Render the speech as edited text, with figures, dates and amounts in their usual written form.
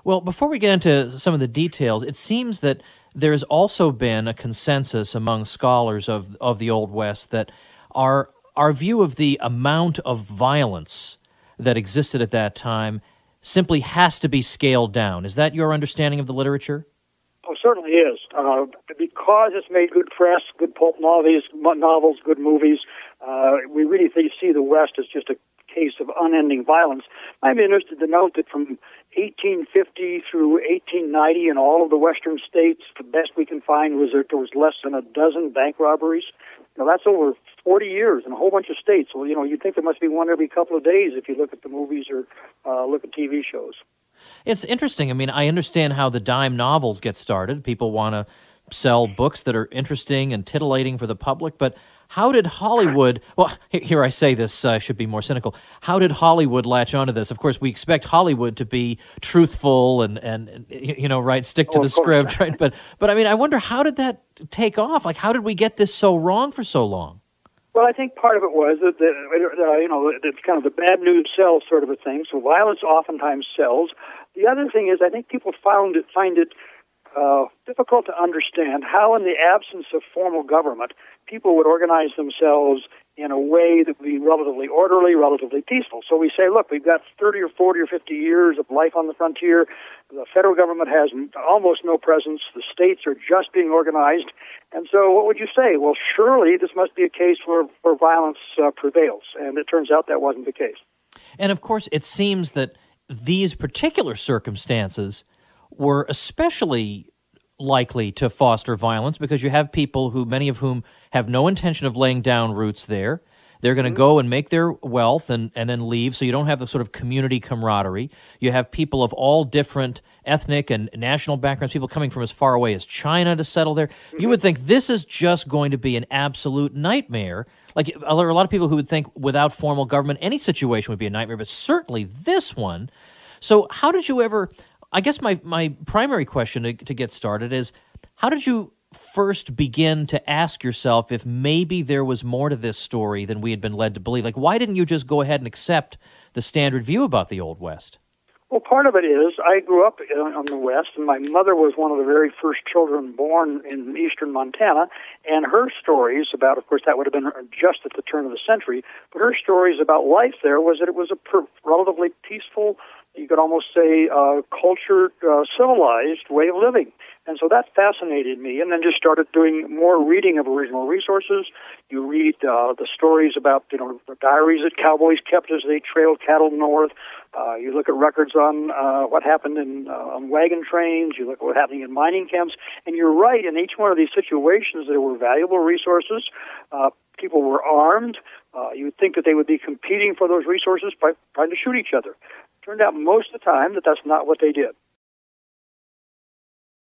Well, before we get into some of the details, it seems that there's also been a consensus among scholars of the Old West that our view of the amount of violence that existed at that time simply has to be scaled down. Is that your understanding of the literature? Oh, certainly is. Because it's made good press, good pulp novels, good movies, we really see the West as just a case of unending violence. I'm interested to note that from 1850 through 1890 in all of the Western states, the best we can find was that there was less than a dozen bank robberies. Now, that's over 40 years in a whole bunch of states. Well, you'd think there must be one every couple of days if you look at the movies or look at TV shows. It's interesting. I mean, I understand how the dime novels get started. People want to sell books that are interesting and titillating for the public, but how did Hollywood, well, here I say this, I should be more cynical, how did Hollywood latch onto this? Of course, we expect Hollywood to be truthful and right, stick to the script, right? But I mean, I wonder, how did that take off? Like, how did we get this so wrong for so long? Well, I think part of it was that it's kind of the bad news sells sort of a thing. So violence oftentimes sells. The other thing is, I think people find it difficult to understand how, in the absence of formal government, people would organize themselves in a way that would be relatively orderly, relatively peaceful. So we say, look, we've got 30 or 40 or 50 years of life on the frontier. The federal government has almost no presence. The states are just being organized. And so what would you say? Well, surely this must be a case where violence prevails. And it turns out that wasn't the case. And, of course, it seems that these particular circumstances were especially likely to foster violence because you have people who, many of whom have no intention of laying down roots there. They're going to go and make their wealth and then leave, so you don't have the sort of community camaraderie. You have people of all different ethnic and national backgrounds, people coming from as far away as China to settle there. You would think this is just going to be an absolute nightmare. Like, there are a lot of people who would think without formal government, any situation would be a nightmare, but certainly this one. So how did you ever... I guess my primary question to get started is, how did you first begin to ask yourself if maybe there was more to this story than we had been led to believe? Like, why didn't you just go ahead and accept the standard view about the Old West? Well, part of it is I grew up in the West, and my mother was one of the very first children born in eastern Montana, and her stories about, of course, that would have been just at the turn of the century, but her stories about life there was that it was a relatively peaceful, you could almost say, cultured, civilized way of living. And so that fascinated me, and then just started doing more reading of original resources. You read the stories about, the diaries that cowboys kept as they trailed cattle north. You look at records on what happened on wagon trains. You look at what happened in mining camps. And you're right, in each one of these situations, there were valuable resources. People were armed. You would think that they would be competing for those resources by trying to shoot each other. Turned out most of the time that that's not what they did.